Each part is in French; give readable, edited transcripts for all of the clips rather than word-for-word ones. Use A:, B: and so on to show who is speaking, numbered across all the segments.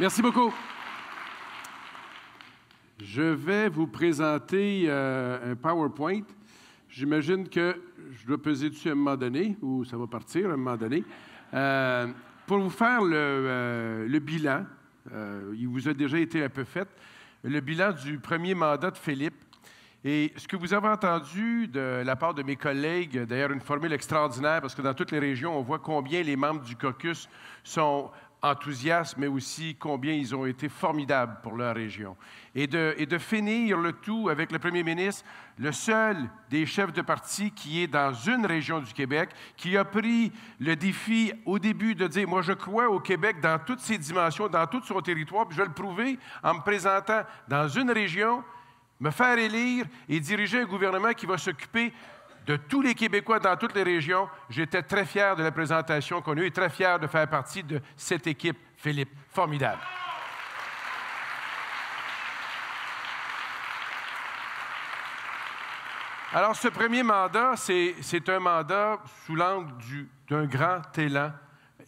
A: Merci beaucoup. Je vais vous présenter un PowerPoint. J'imagine que je dois peser dessus à un moment donné, ou ça va partir à un moment donné, pour vous faire le bilan. Il vous a déjà été un peu fait. Le bilan du premier mandat de Philippe. Et ce que vous avez entendu de la part de mes collègues, d'ailleurs une formule extraordinaire, parce que dans toutes les régions, on voit combien les membres du caucus sont enthousiastes, mais aussi combien ils ont été formidables pour leur région. Et de finir le tout avec le premier ministre, le seul des chefs de parti qui est dans une région du Québec, qui a pris le défi au début de dire « Moi, je crois au Québec dans toutes ses dimensions, dans tout son territoire, puis je vais le prouver en me présentant dans une région, me faire élire et diriger un gouvernement qui va s'occuper de tous les Québécois dans toutes les régions. » J'étais très fier de la présentation qu'on a eue et très fier de faire partie de cette équipe, Philippe. Formidable. Alors, ce premier mandat, c'est un mandat sous l'angle d'un grand élan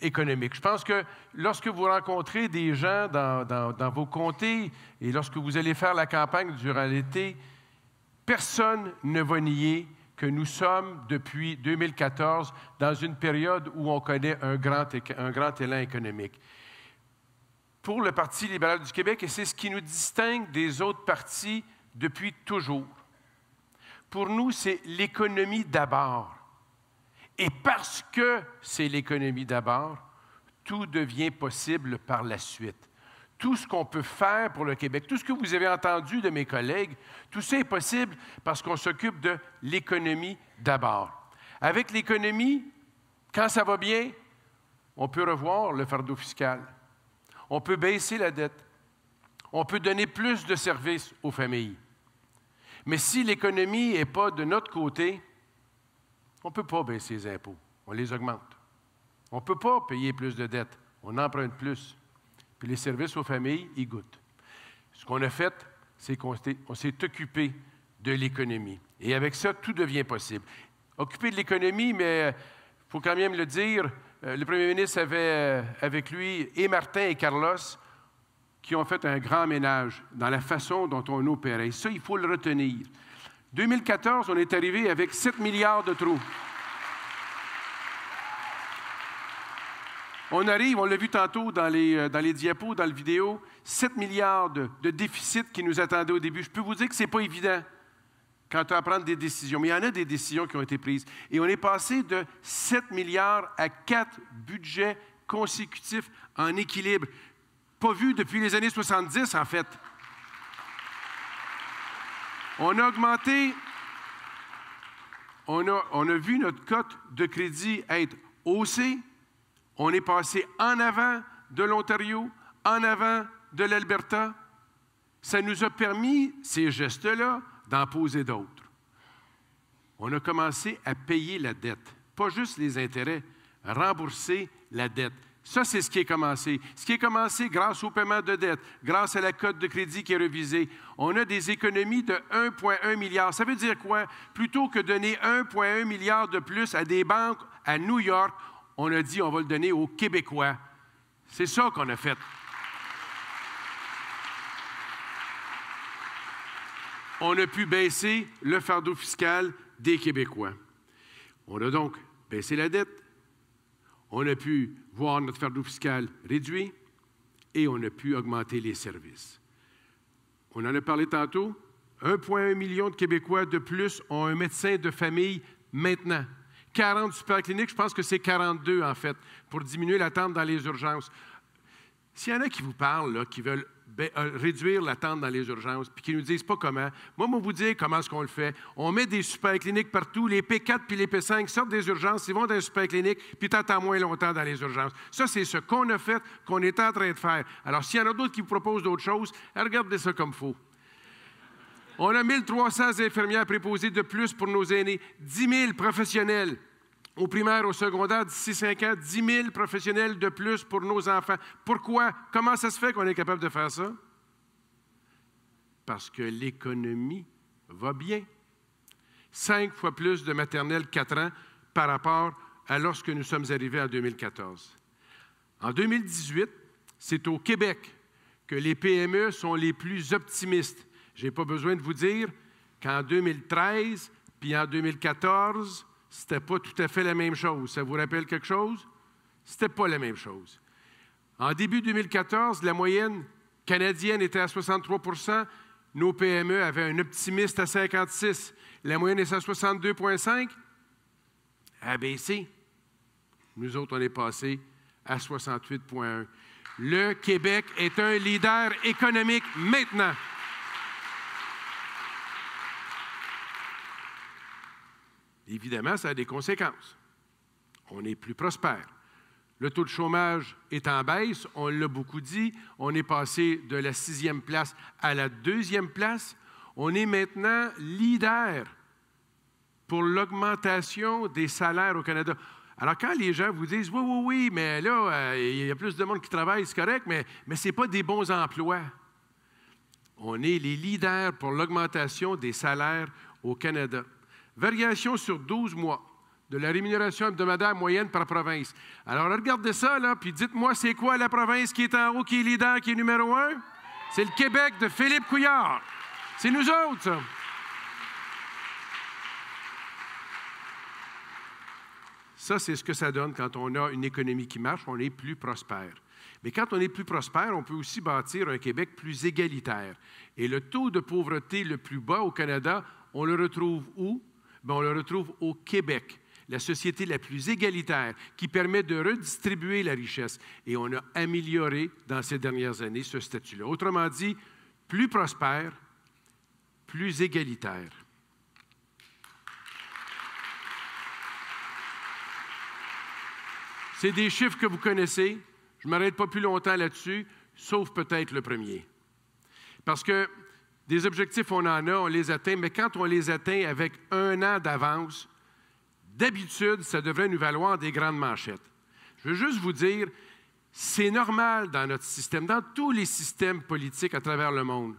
A: économique. Je pense que lorsque vous rencontrez des gens dans vos comtés et lorsque vous allez faire la campagne durant l'été, personne ne va nier que nous sommes, depuis 2014, dans une période où on connaît un grand élan économique. Pour le Parti libéral du Québec, et c'est ce qui nous distingue des autres partis depuis toujours, pour nous, c'est l'économie d'abord. Et parce que c'est l'économie d'abord, tout devient possible par la suite. Tout ce qu'on peut faire pour le Québec, tout ce que vous avez entendu de mes collègues, tout ça est possible parce qu'on s'occupe de l'économie d'abord. Avec l'économie, quand ça va bien, on peut revoir le fardeau fiscal. On peut baisser la dette. On peut donner plus de services aux familles. Mais si l'économie n'est pas de notre côté, on ne peut pas baisser les impôts. On les augmente. On ne peut pas payer plus de dettes. On emprunte plus. Puis les services aux familles, ils goûtent. Ce qu'on a fait, c'est qu'on s'est occupé de l'économie. Et avec ça, tout devient possible. Occupé de l'économie, mais il faut quand même le dire, le premier ministre avait avec lui et Martin et Carlos qui ont fait un grand ménage dans la façon dont on opérait. Ça, il faut le retenir. 2014, on est arrivé avec 7 milliards de trous. On arrive, on l'a vu tantôt dans les diapos, dans la vidéo, 7 milliards de déficit qui nous attendaient au début. Je peux vous dire que ce n'est pas évident quand on va prendre des décisions. Mais il y en a des décisions qui ont été prises. Et on est passé de 7 milliards à 4 budgets consécutifs en équilibre. Pas vu depuis les années 70, en fait. On a augmenté, on a vu notre cote de crédit être haussée. On est passé en avant de l'Ontario, en avant de l'Alberta. Ça nous a permis, ces gestes-là, d'en poser d'autres. On a commencé à payer la dette, pas juste les intérêts, rembourser la dette. Ça, c'est ce qui est commencé. Ce qui est commencé grâce au paiement de dette, grâce à la cote de crédit qui est révisée. On a des économies de 1,1 milliard. Ça veut dire quoi? Plutôt que donner 1,1 milliard de plus à des banques à New York, on a dit on va le donner aux Québécois. C'est ça qu'on a fait. On a pu baisser le fardeau fiscal des Québécois. On a donc baissé la dette. On a pu voir notre fardeau fiscal réduit et on a pu augmenter les services. On en a parlé tantôt. 1,1 million de Québécois de plus ont un médecin de famille maintenant. 40 supercliniques, je pense que c'est 42 en fait, pour diminuer l'attente dans les urgences. S'il y en a qui vous parlent, là, qui veulent réduire l'attente dans les urgences, puis qui ne nous disent pas comment, moi, je vais vous dire comment est-ce qu'on le fait. On met des supercliniques partout, les P4 puis les P5 sortent des urgences, ils vont dans les supercliniques, puis tu attends moins longtemps dans les urgences. Ça, c'est ce qu'on a fait, qu'on est en train de faire. Alors, s'il y en a d'autres qui vous proposent d'autres choses, regardez ça comme il faut. On a 1300 infirmières préposées de plus pour nos aînés, 10 000 professionnels au primaire, au secondaire, d'ici 5 ans, 10 000 professionnels de plus pour nos enfants. Pourquoi? Comment ça se fait qu'on est capable de faire ça? Parce que l'économie va bien. 5 fois plus de maternelle 4 ans par rapport à lorsque nous sommes arrivés en 2014. En 2018, c'est au Québec que les PME sont les plus optimistes. Je n'ai pas besoin de vous dire qu'en 2013 puis en 2014, ce n'était pas tout à fait la même chose. Ça vous rappelle quelque chose? Ce n'était pas la même chose. En début 2014, la moyenne canadienne était à 63 %. Nos PME avaient un optimiste à 56 %. La moyenne est à 62,5 %. A baissé. Nous autres, on est passé à 68,1 %. Le Québec est un leader économique maintenant. Évidemment, ça a des conséquences. On est plus prospère. Le taux de chômage est en baisse, on l'a beaucoup dit. On est passé de la 6e place à la 2e place. On est maintenant leader pour l'augmentation des salaires au Canada. Alors, quand les gens vous disent « Oui, mais là, il y a plus de monde qui travaille, c'est correct, mais ce n'est pas des bons emplois. » On est les leaders pour l'augmentation des salaires au Canada. Variation sur 12 mois de la rémunération hebdomadaire moyenne par province. Alors, regardez ça, là, puis dites-moi, c'est quoi la province qui est en haut, qui est leader, qui est numéro 1? C'est le Québec de Philippe Couillard. C'est nous autres, ça. Ça, c'est ce que ça donne quand on a une économie qui marche, on est plus prospère. Mais quand on est plus prospère, on peut aussi bâtir un Québec plus égalitaire. Et le taux de pauvreté le plus bas au Canada, on le retrouve où? Bien, on le retrouve au Québec, la société la plus égalitaire qui permet de redistribuer la richesse. Et on a amélioré dans ces dernières années ce statut-là. Autrement dit, plus prospère, plus égalitaire. C'est des chiffres que vous connaissez. Je ne m'arrête pas plus longtemps là-dessus, sauf peut-être le premier. Parce que des objectifs, on en a, on les atteint, mais quand on les atteint avec 1 an d'avance, d'habitude, ça devrait nous valoir des grandes manchettes. Je veux juste vous dire, c'est normal dans notre système, dans tous les systèmes politiques à travers le monde.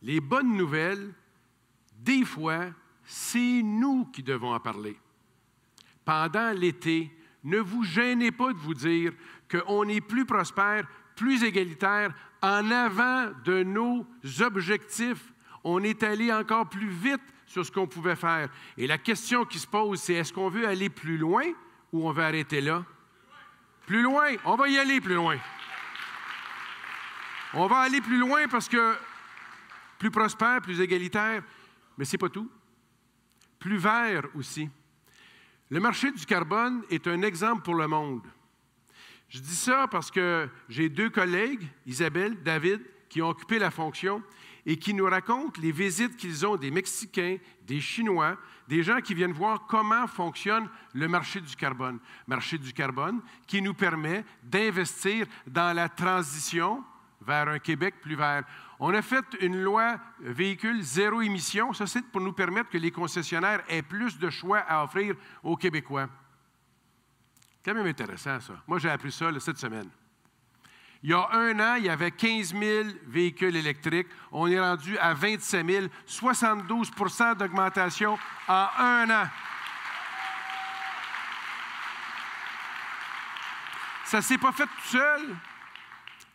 A: Les bonnes nouvelles, des fois, c'est nous qui devons en parler. Pendant l'été, ne vous gênez pas de vous dire qu'on est plus prospère, plus égalitaire, en avant de nos objectifs. On est allé encore plus vite sur ce qu'on pouvait faire. Et la question qui se pose, c'est est-ce qu'on veut aller plus loin ou on veut arrêter là? Plus loin. On va y aller plus loin. On va aller plus loin parce que plus prospère, plus égalitaire, mais ce n'est pas tout. Plus vert aussi. Le marché du carbone est un exemple pour le monde. Je dis ça parce que j'ai 2 collègues, Isabelle, David, qui ont occupé la fonction et qui nous racontent les visites qu'ils ont des Mexicains, des Chinois, des gens qui viennent voir comment fonctionne le marché du carbone. Marché du carbone qui nous permet d'investir dans la transition vers un Québec plus vert. On a fait une loi véhicule zéro émission. Ça, c'est pour nous permettre que les concessionnaires aient plus de choix à offrir aux Québécois. C'est quand même intéressant, ça. Moi, j'ai appris ça cette semaine. Il y a 1 an, il y avait 15 000 véhicules électriques. On est rendu à 27 000, 72 % d'augmentation en 1 an. Ça ne s'est pas fait tout seul.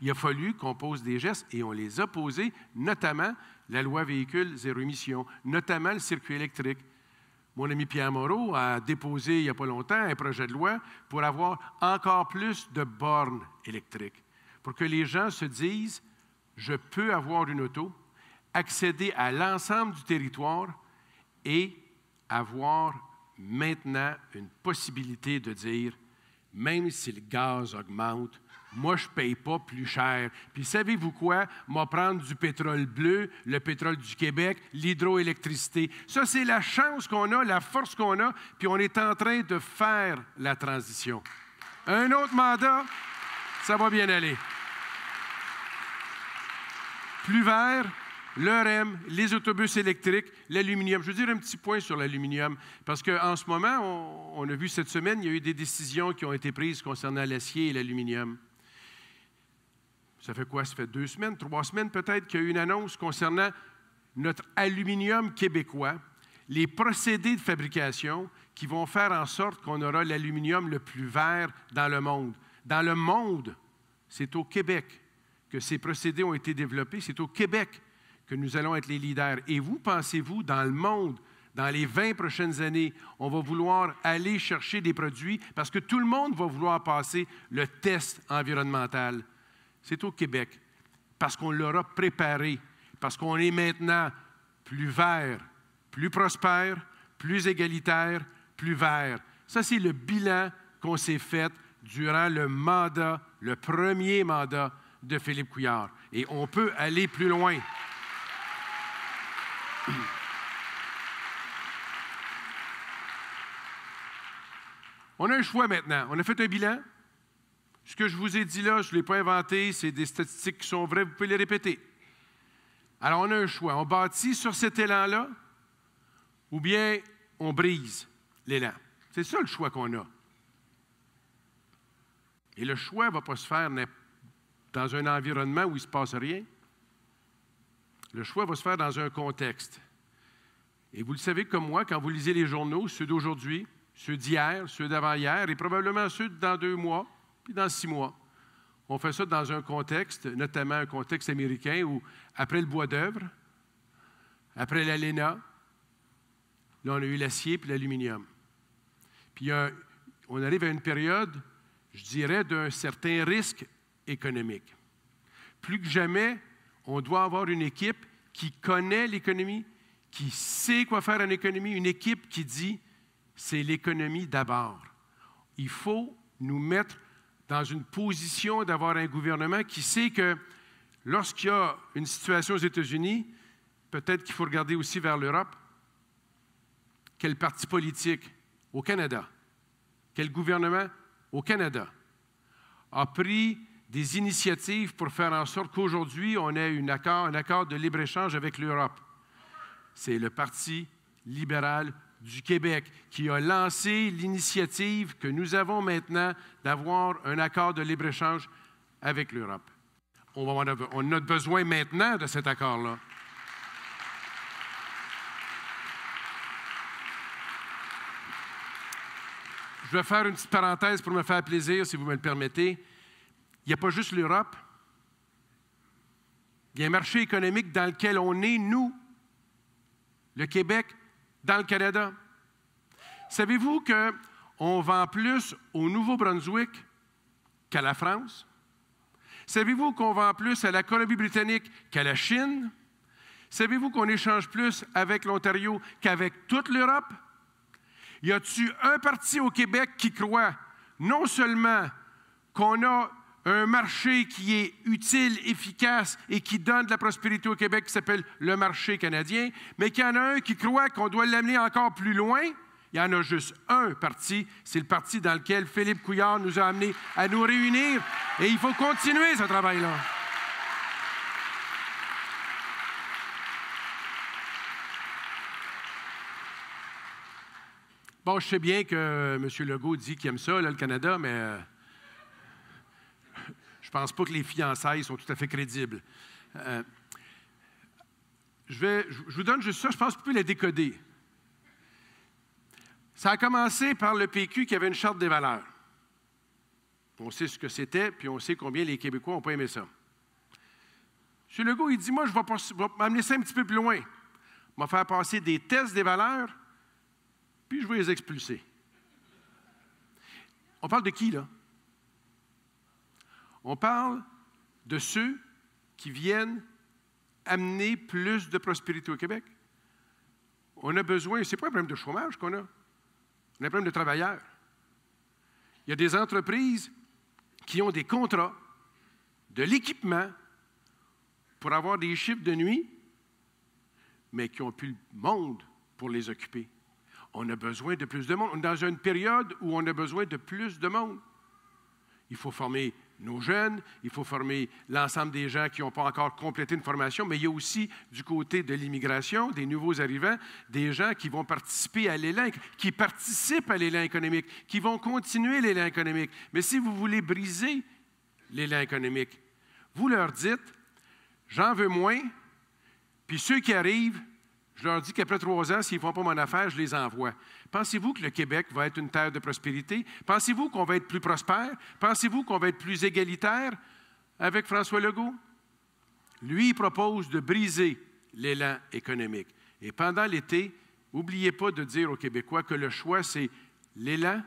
A: Il a fallu qu'on pose des gestes et on les a posés, notamment la loi véhicule zéro émission, notamment le circuit électrique. Mon ami Pierre Moreau a déposé il n'y a pas longtemps un projet de loi pour avoir encore plus de bornes électriques, pour que les gens se disent « je peux avoir une auto, accéder à l'ensemble du territoire et avoir maintenant une possibilité de dire « même si le gaz augmente, moi, je ne paye pas plus cher. Puis savez-vous quoi? Moi, prendre du pétrole bleu, le pétrole du Québec, l'hydroélectricité. Ça, c'est la chance qu'on a, la force qu'on a, puis on est en train de faire la transition. Un autre mandat, ça va bien aller. Plus vert, le REM, les autobus électriques, l'aluminium. Je veux dire un petit point sur l'aluminium, parce qu'en ce moment, on a vu cette semaine, il y a eu des décisions qui ont été prises concernant l'acier et l'aluminium. Ça fait quoi? Ça fait 2 semaines, 3 semaines peut-être qu'il y a eu une annonce concernant notre aluminium québécois, les procédés de fabrication qui vont faire en sorte qu'on aura l'aluminium le plus vert dans le monde. Dans le monde, c'est au Québec que ces procédés ont été développés. C'est au Québec que nous allons être les leaders. Et vous, pensez-vous, dans le monde, dans les 20 prochaines années, on va vouloir aller chercher des produits parce que tout le monde va vouloir passer le test environnemental. C'est au Québec, parce qu'on l'aura préparé, parce qu'on est maintenant plus vert, plus prospère, plus égalitaire, plus vert. Ça, c'est le bilan qu'on s'est fait durant le premier mandat de Philippe Couillard. Et on peut aller plus loin. On a un choix maintenant. On a fait un bilan. Ce que je vous ai dit là, je ne l'ai pas inventé, c'est des statistiques qui sont vraies, vous pouvez les répéter. Alors, on a un choix. On bâtit sur cet élan-là ou bien on brise l'élan. C'est ça le choix qu'on a. Et le choix ne va pas se faire dans un environnement où il ne se passe rien. Le choix va se faire dans un contexte. Et vous le savez comme moi, quand vous lisez les journaux, ceux d'aujourd'hui, ceux d'hier, ceux d'avant-hier, et probablement ceux dans 2 mois, puis dans 6 mois. On fait ça dans un contexte, notamment un contexte américain, où après le bois d'œuvre, après l'ALENA, là, on a eu l'acier puis l'aluminium. Puis on arrive à une période, je dirais, d'un certain risque économique. Plus que jamais, on doit avoir une équipe qui connaît l'économie, qui sait quoi faire en économie, une équipe qui dit « c'est l'économie d'abord ». Il faut nous mettre dans une position d'avoir un gouvernement qui sait que lorsqu'il y a une situation aux États-Unis, peut-être qu'il faut regarder aussi vers l'Europe. Quel parti politique au Canada, quel gouvernement au Canada a pris des initiatives pour faire en sorte qu'aujourd'hui, on ait un accord de libre-échange avec l'Europe. C'est le Parti libéral du Québec qui a lancé l'initiative que nous avons maintenant d'avoir un accord de libre-échange avec l'Europe. On a besoin maintenant de cet accord-là. Je vais faire une petite parenthèse pour me faire plaisir, si vous me le permettez. Il n'y a pas juste l'Europe. Il y a un marché économique dans lequel on est, nous, le Québec, dans le Canada. Savez-vous qu'on vend plus au Nouveau-Brunswick qu'à la France? Savez-vous qu'on vend plus à la Colombie-Britannique qu'à la Chine? Savez-vous qu'on échange plus avec l'Ontario qu'avec toute l'Europe? Y a-t-il un parti au Québec qui croit non seulement qu'on a un marché qui est utile, efficace et qui donne de la prospérité au Québec qui s'appelle le marché canadien, mais qu'il y en a un qui croit qu'on doit l'amener encore plus loin? Il y en a juste un parti, c'est le parti dans lequel Philippe Couillard nous a amenés à nous réunir. Et il faut continuer ce travail-là. Bon, je sais bien que M. Legault dit qu'il aime ça, là, le Canada, mais je ne pense pas que les fiançailles sont tout à fait crédibles. Je vous donne juste ça, je pense que vous pouvez la décoder. Ça a commencé par le PQ qui avait une charte des valeurs. On sait ce que c'était, puis on sait combien les Québécois n'ont pas aimé ça. M. Legault, il dit, moi, je vais m'amener ça un petit peu plus loin. Je vais faire passer des tests des valeurs, puis je vais les expulser. On parle de qui, là? On parle de ceux qui viennent amener plus de prospérité au Québec. On a besoin, ce n'est pas un problème de chômage qu'on a, on a un problème de travailleurs. Il y a des entreprises qui ont des contrats, de l'équipement pour avoir des chiffres de nuit, mais qui n'ont plus le monde pour les occuper. On a besoin de plus de monde. On est dans une période où on a besoin de plus de monde. Il faut former nos jeunes, il faut former l'ensemble des gens qui n'ont pas encore complété une formation, mais il y a aussi du côté de l'immigration, des nouveaux arrivants, des gens qui vont participer à l'élan, qui participent à l'élan économique, qui vont continuer l'élan économique. Mais si vous voulez briser l'élan économique, vous leur dites, j'en veux moins, puis ceux qui arrivent, je leur dis qu'après 3 ans, s'ils ne font pas mon affaire, je les envoie. Pensez-vous que le Québec va être une terre de prospérité? Pensez-vous qu'on va être plus prospère? Pensez-vous qu'on va être plus égalitaire? avec François Legault? Lui, il propose de briser l'élan économique. Et pendant l'été, n'oubliez pas de dire aux Québécois que le choix, c'est l'élan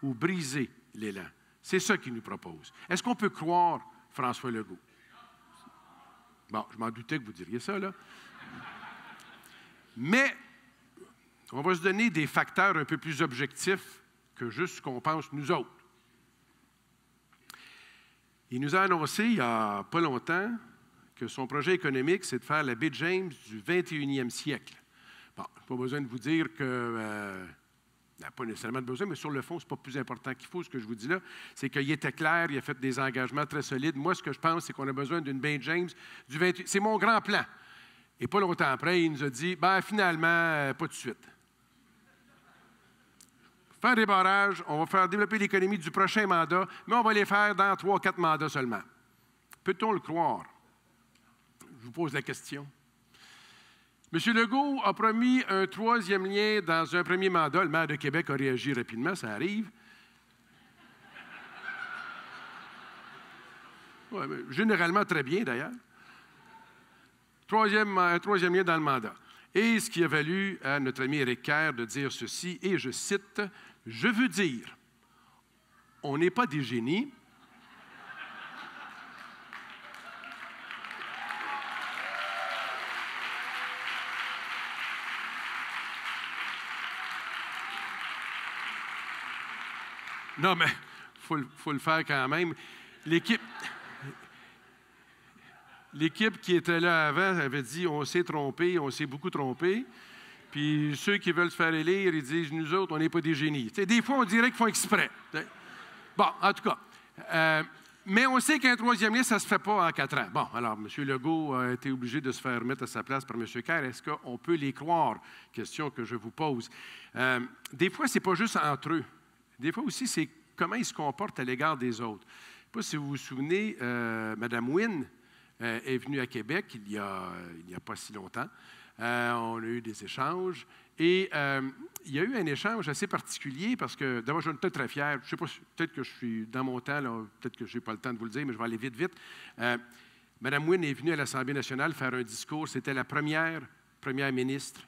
A: ou briser l'élan. C'est ça qu'il nous propose. Est-ce qu'on peut croire François Legault? Bon, je m'en doutais que vous diriez ça, là. Mais on va se donner des facteurs un peu plus objectifs que juste ce qu'on pense nous autres. Il nous a annoncé, il n'y a pas longtemps, que son projet économique, c'est de faire la baie James du 21e siècle. Bon, je n'ai pas besoin de vous dire que... pas nécessairement besoin, mais sur le fond, ce n'est pas plus important qu'il faut. Ce que je vous dis là, c'est qu'il était clair, il a fait des engagements très solides. Moi, ce que je pense, c'est qu'on a besoin d'une baie James du 28... C'est mon grand plan. Et pas longtemps après, il nous a dit, finalement, pas tout de suite. Faire des barrages, on va faire développer l'économie du prochain mandat, mais on va les faire dans 3 ou 4 mandats seulement. Peut-on le croire? Je vous pose la question. M. Legault a promis un 3e lien dans un premier mandat. Le maire de Québec a réagi rapidement, ça arrive. Ouais, généralement très bien, d'ailleurs. Un 3e lien dans le mandat. Et ce qui a valu à notre ami Éric Kerr de dire ceci, et je cite, « Je veux dire, on n'est pas des génies. » Non, mais il faut le faire quand même. L'équipe qui était là avant avait dit « on s'est trompé, on s'est beaucoup trompé ». Puis ceux qui veulent se faire élire, ils disent « nous autres, on n'est pas des génies ». Des fois, on dirait qu'ils font exprès. Bon, en tout cas. Mais on sait qu'un 3e lien, ça ne se fait pas en 4 ans. Bon, alors, M. Legault a été obligé de se faire mettre à sa place par M. Kerr. Est-ce qu'on peut les croire? Question que je vous pose. Des fois, ce n'est pas juste entre eux. Des fois aussi, c'est comment ils se comportent à l'égard des autres. Je ne sais pas si vous vous souvenez, Mme Wynne est venue à Québec il n'y a pas si longtemps. On a eu des échanges. Et il y a eu un échange assez particulier parce que, d'abord, je suis très fier. Je ne sais pas, peut-être que je suis dans mon temps, peut-être que je n'ai pas le temps de vous le dire, mais je vais aller vite. Mme Wynne est venue à l'Assemblée nationale faire un discours. C'était la première ministre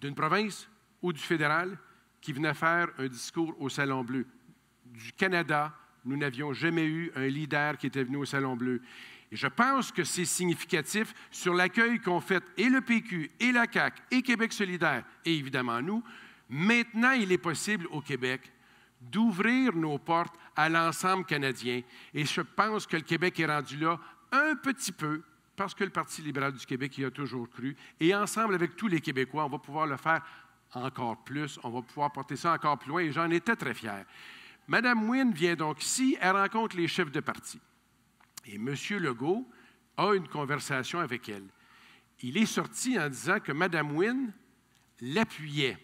A: d'une province ou du fédéral qui venait faire un discours au Salon Bleu. Du Canada, nous n'avions jamais eu un leader qui était venu au Salon Bleu. Et je pense que c'est significatif sur l'accueil qu'ont fait et le PQ, et la CAQ, et Québec solidaire, et évidemment nous. Maintenant, il est possible au Québec d'ouvrir nos portes à l'ensemble canadien. Et je pense que le Québec est rendu là un petit peu, parce que le Parti libéral du Québec y a toujours cru. Et ensemble, avec tous les Québécois, on va pouvoir le faire encore plus. On va pouvoir porter ça encore plus loin. Et j'en étais très fier. Mme Wynne vient donc ici, elle rencontre les chefs de parti. Et M. Legault a une conversation avec elle. Il est sorti en disant que Mme Wynne l'appuyait.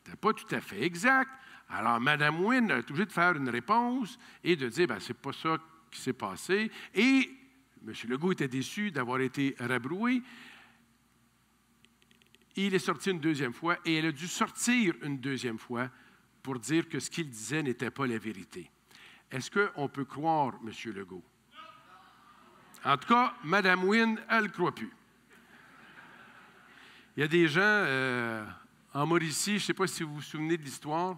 A: Ce n'était pas tout à fait exact. Alors, Mme Wynne est obligée de faire une réponse et de dire, c'est pas ça qui s'est passé. Et M. Legault était déçu d'avoir été rabroué. Il est sorti une 2e fois et elle a dû sortir une 2e fois pour dire que ce qu'il disait n'était pas la vérité. Est-ce qu'on peut croire M. Legault? En tout cas, Mme Wynne, elle ne le croit plus. Il y a des gens en Mauricie, je ne sais pas si vous vous souvenez de l'histoire,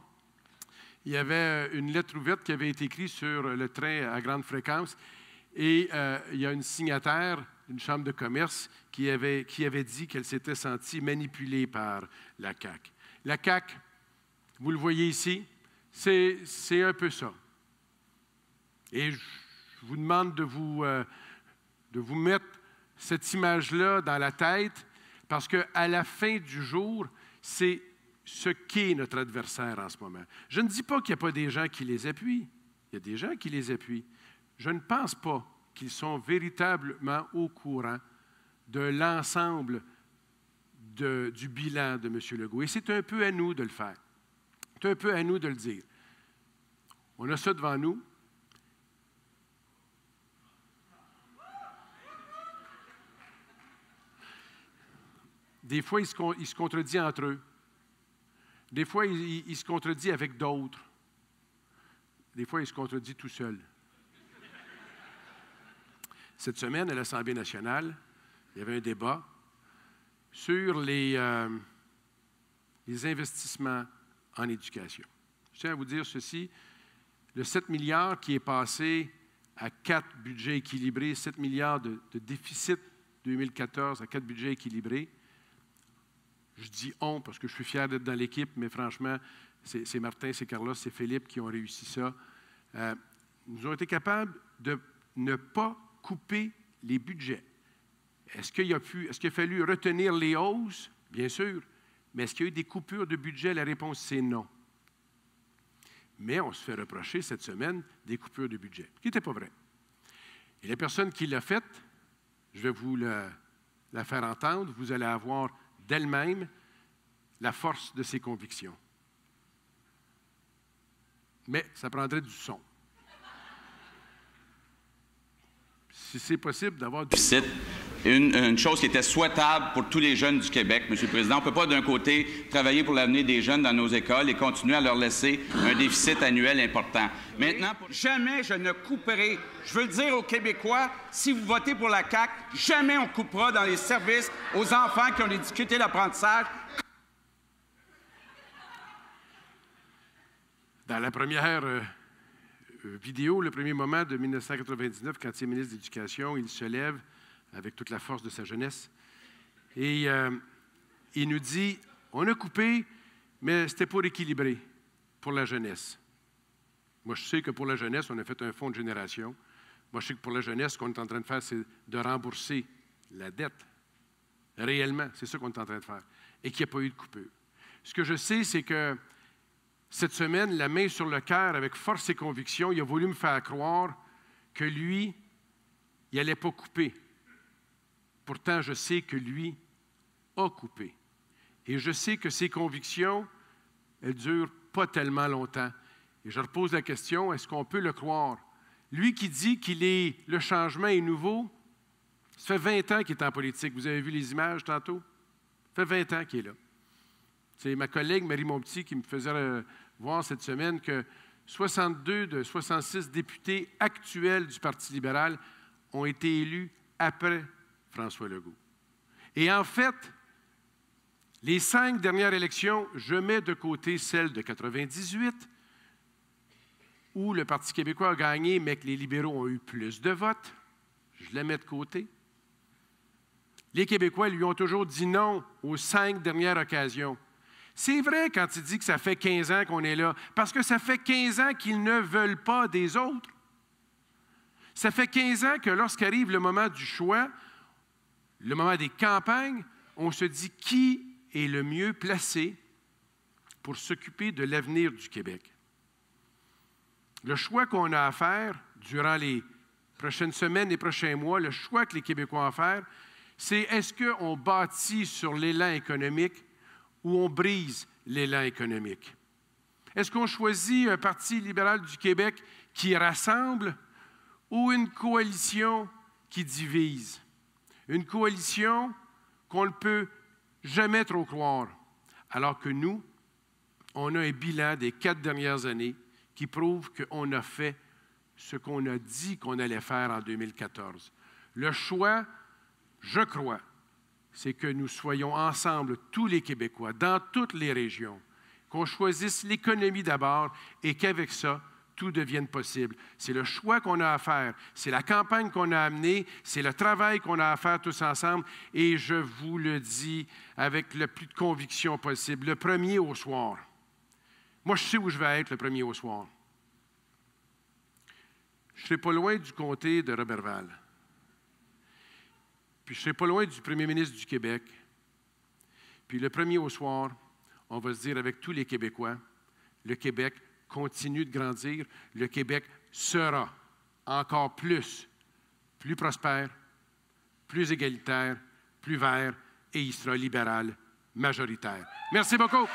A: il y avait une lettre ouverte qui avait été écrite sur le train à grande fréquence et il y a une signataire d'une chambre de commerce qui avait dit qu'elle s'était sentie manipulée par la CAQ. La CAQ, vous le voyez ici, c'est un peu ça. Et je vous demande de vous mettre cette image-là dans la tête, parce qu'à la fin du jour, c'est ce qu'est notre adversaire en ce moment. Je ne dis pas qu'il n'y a pas des gens qui les appuient. Il y a des gens qui les appuient. Je ne pense pas qu'ils sont véritablement au courant de l'ensemble du bilan de M. Legault. Et c'est un peu à nous de le faire. C'est un peu à nous de le dire. On a ça devant nous. Des fois, ils se contredisent entre eux. Des fois, ils se contredisent avec d'autres. des fois, il se contredit tout seul. Cette semaine, à l'Assemblée nationale, il y avait un débat sur les investissements en éducation. Je tiens à vous dire ceci, le 7 milliards qui est passé à 4 budgets équilibrés, 7 milliards de déficit 2014 à 4 budgets équilibrés, je dis « on » parce que je suis fier d'être dans l'équipe, mais franchement, c'est Martin, c'est Carlos, c'est Philippe qui ont réussi ça. Nous avons été capables de ne pas couper les budgets. Est-ce qu'il a fallu retenir les hausses? Bien sûr. Mais est-ce qu'il y a eu des coupures de budget? La réponse, c'est non. Mais on se fait reprocher cette semaine des coupures de budget, ce qui n'était pas vrai. Et la personne qui l'a faite, je vais vous la faire entendre, vous allez avoir d'elle-même la force de ses convictions. Mais ça prendrait du son. Si c'est possible d'avoir du
B: son. Une chose qui était souhaitable pour tous les jeunes du Québec, M. le Président. On ne peut pas, d'un côté, travailler pour l'avenir des jeunes dans nos écoles et continuer à leur laisser un déficit annuel important. Maintenant,
C: jamais je ne couperai. Je veux le dire aux Québécois, si vous votez pour la CAQ, jamais on coupera dans les services aux enfants qui ont des difficultés d'apprentissage.
A: Dans la première vidéo, le premier moment de 1999, quand il est ministre de l'Éducation, il se lève avec toute la force de sa jeunesse. Et il nous dit, on a coupé, mais c'était pour équilibrer, pour la jeunesse. Moi, je sais que pour la jeunesse, on a fait un fonds de génération. Moi, je sais que pour la jeunesse, ce qu'on est en train de faire, c'est de rembourser la dette. Réellement, c'est ça qu'on est en train de faire. Et qu'il n'y a pas eu de coupure. Ce que je sais, c'est que cette semaine, la main sur le cœur, avec force et conviction, il a voulu me faire croire que lui, il n'allait pas couper. Pourtant, je sais que lui a coupé. Et je sais que ses convictions, elles ne durent pas tellement longtemps. Et je repose la question, est-ce qu'on peut le croire? Lui qui dit le changement est nouveau, ça fait 20 ans qu'il est en politique. Vous avez vu les images tantôt? Ça fait 20 ans qu'il est là. C'est ma collègue Marie Montpetit qui me faisait voir cette semaine que 62 de 66 députés actuels du Parti libéral ont été élus après François Legault. Et en fait, les 5 dernières élections, je mets de côté celle de 98, où le Parti québécois a gagné, mais que les libéraux ont eu plus de votes. Je la mets de côté. Les Québécois lui ont toujours dit non aux 5 dernières occasions. C'est vrai quand il dit que ça fait 15 ans qu'on est là, parce que ça fait 15 ans qu'ils ne veulent pas des autres. Ça fait 15 ans que lorsqu'arrive le moment du choix, le moment des campagnes, on se dit qui est le mieux placé pour s'occuper de l'avenir du Québec. Le choix qu'on a à faire durant les prochaines semaines, les prochains mois, le choix que les Québécois ont à faire, c'est est-ce qu'on bâtit sur l'élan économique ou on brise l'élan économique? Est-ce qu'on choisit un Parti libéral du Québec qui rassemble ou une coalition qui divise? Une coalition qu'on ne peut jamais trop croire, alors que nous, on a un bilan des 4 dernières années qui prouve qu'on a fait ce qu'on a dit qu'on allait faire en 2014. Le choix, je crois, c'est que nous soyons ensemble, tous les Québécois, dans toutes les régions, qu'on choisisse l'économie d'abord et qu'avec ça, tout devienne possible. C'est le choix qu'on a à faire, c'est la campagne qu'on a amenée, c'est le travail qu'on a à faire tous ensemble, et je vous le dis avec le plus de conviction possible, le 1er au soir. Moi, je sais où je vais être le 1er au soir. Je ne serai pas loin du comté de Roberval. Puis je ne serai pas loin du premier ministre du Québec. Puis le 1er au soir, on va se dire avec tous les Québécois, le Québec continue de grandir, le Québec sera encore plus prospère, plus égalitaire, plus vert, et il sera libéral majoritaire. Merci beaucoup.